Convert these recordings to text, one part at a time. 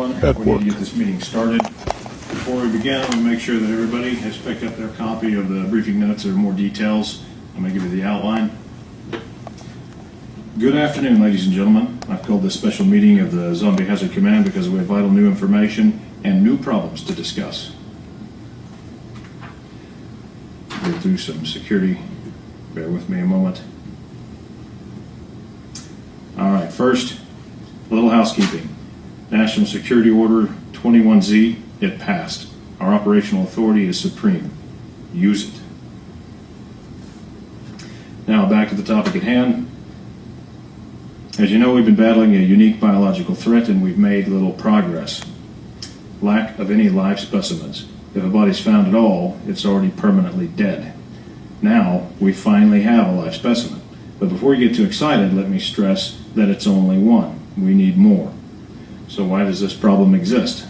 everyone. We need to get this meeting started. Before we begin, I'm going to make sure that everybody has picked up their copy of the briefing notes or more details. I'm going to give you the outline. Good afternoon, ladies and gentlemen. I've called this special meeting of the Zombie Hazard Command because we have vital new information and new problems to discuss. Go through some security. Bear with me a moment. All right, first, a little housekeeping. National Security Order 21Z, it passed. Our operational authority is supreme. Use it. Now back to the topic at hand. As you know, we've been battling a unique biological threat and we've made little progress. Lack of any live specimens. If a body's found at all, it's already permanently dead. Now, we finally have a live specimen. But before you get too excited, let me stress that it's only one. We need more. So why does this problem exist?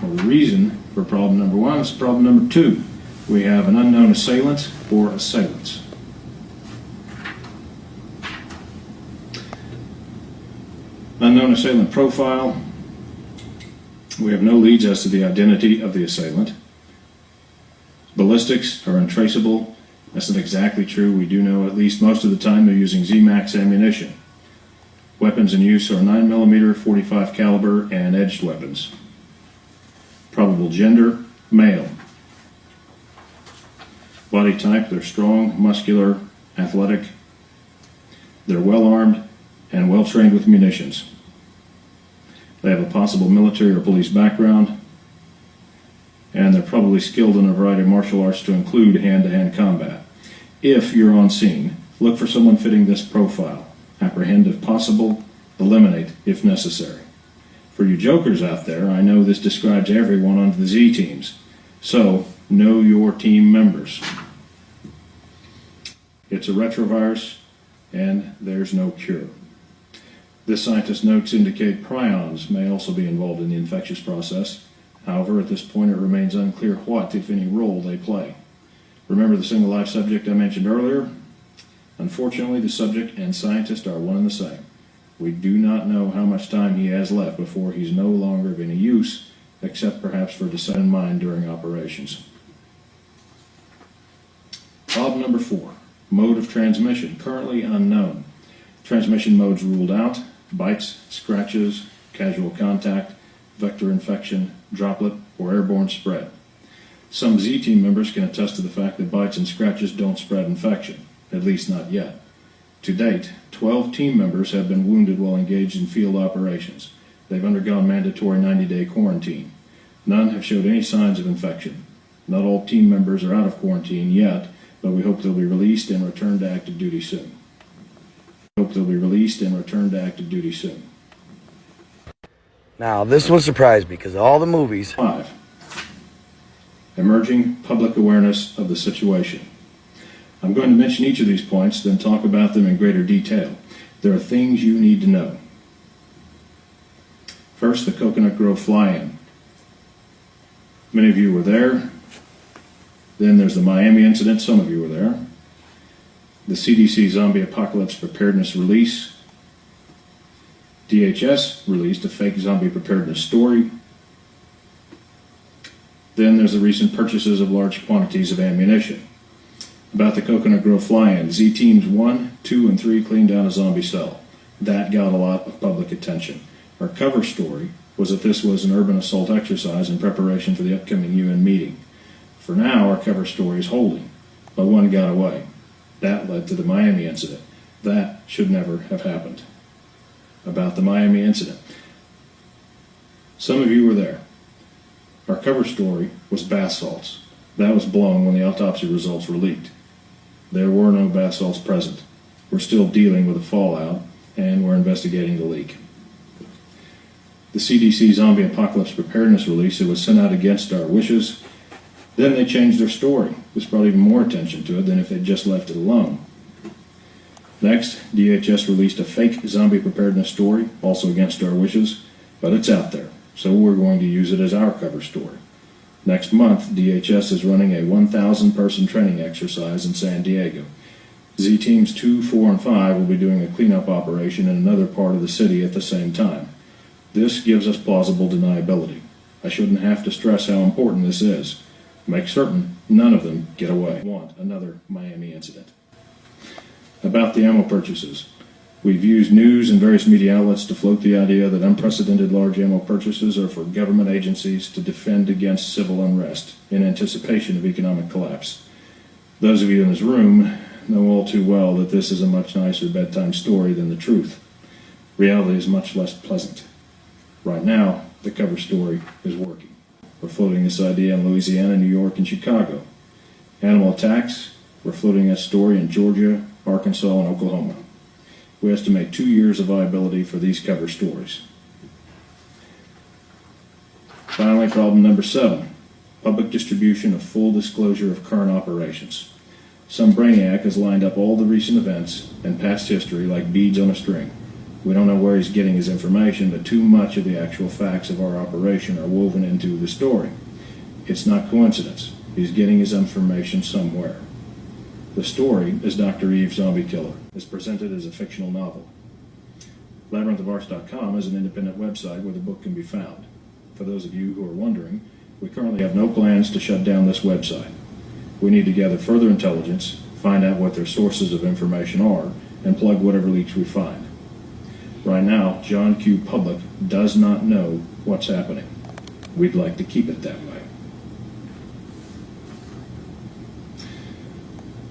Well, the reason for problem number one is problem number two. We have an unknown assailant or assailants. Unknown assailant profile. We have no leads as to the identity of the assailant. Ballistics are untraceable. That's not exactly true. We do know at least most of the time they're using Z-Max ammunition. Weapons in use are 9mm, 45 caliber, and edged weapons. Probable gender, male. Body type, they're strong, muscular, athletic. They're well armed and well trained with munitions. They have a possible military or police background. And they're probably skilled in a variety of martial arts to include hand-to-hand combat. If you're on scene, look for someone fitting this profile. Apprehend if possible, eliminate if necessary. For you jokers out there, I know this describes everyone on the Z teams. So, know your team members. It's a retrovirus, and there's no cure. This scientist's notes indicate prions may also be involved in the infectious process. However, at this point it remains unclear what, if any, role they play. Remember the single live subject I mentioned earlier? Unfortunately, the subject and scientist are one and the same. We do not know how much time he has left before he's no longer of any use, except perhaps for deciding mind during operations. Problem number 4. Mode of transmission, currently unknown. Transmission modes ruled out: bites, scratches, casual contact, vector infection, droplet, or airborne spread. Some Z team members can attest to the fact that bites and scratches don't spread infection, at least not yet. To date, 12 team members have been wounded while engaged in field operations. They've undergone mandatory 90-day quarantine. None have showed any signs of infection. Not all team members are out of quarantine yet, but we hope they'll be released and return to active duty soon. Now, this one surprised me because all the movies. 5. Emerging public awareness of the situation. I'm going to mention each of these points, then talk about them in greater detail. There are things you need to know. First, the Coconut Grove fly-in. Many of you were there. Then there's the Miami incident. Some of you were there. The CDC Zombie Apocalypse Preparedness Release. DHS released a fake zombie preparedness story. Then there's the recent purchases of large quantities of ammunition. About the Coconut Grove fly-in, Z Teams 1, 2, and 3 cleaned down a zombie cell. That got a lot of public attention. Our cover story was that this was an urban assault exercise in preparation for the upcoming UN meeting. For now, our cover story is holding, but one got away. That led to the Miami incident. That should never have happened. About the Miami incident. Some of you were there. Our cover story was bath salts. That was blown when the autopsy results were leaked. There were no bath salts present. We're still dealing with the fallout, and we're investigating the leak. The CDC Zombie Apocalypse Preparedness Release, it was sent out against our wishes. Then they changed their story. This brought even more attention to it than if they'd just left it alone. Next, DHS released a fake zombie preparedness story, also against our wishes, but it's out there, so we're going to use it as our cover story. Next month, DHS is running a 1,000-person training exercise in San Diego. Z Teams 2, 4, and 5 will be doing a cleanup operation in another part of the city at the same time. This gives us plausible deniability. I shouldn't have to stress how important this is. Make certain none of them get away. Want another Miami incident. About the ammo purchases. We've used news and various media outlets to float the idea that unprecedented large ammo purchases are for government agencies to defend against civil unrest in anticipation of economic collapse. Those of you in this room know all too well that this is a much nicer bedtime story than the truth. Reality is much less pleasant. Right now, the cover story is working. We're floating this idea in Louisiana, New York, and Chicago. Animal attacks, we're floating that story in Georgia, Arkansas, and Oklahoma. We estimate 2 years of viability for these cover stories. Finally, problem number 7, public distribution of full disclosure of current operations. Some brainiac has lined up all the recent events and past history like beads on a string. We don't know where he's getting his information, but too much of the actual facts of our operation are woven into the story. It's not coincidence. He's getting his information somewhere. The story is Dr. Eve's Zombie Killer. It's presented as a fictional novel. LabyrinthOfArts.com is an independent website where the book can be found. For those of you who are wondering, we currently have no plans to shut down this website. We need to gather further intelligence, find out what their sources of information are, and plug whatever leaks we find. Right now, John Q. Public does not know what's happening. We'd like to keep it that way.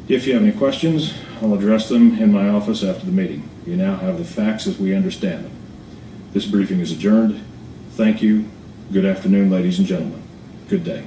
If you have any questions, I'll address them in my office after the meeting. You now have the facts as we understand them. This briefing is adjourned. Thank you. Good afternoon, ladies and gentlemen. Good day.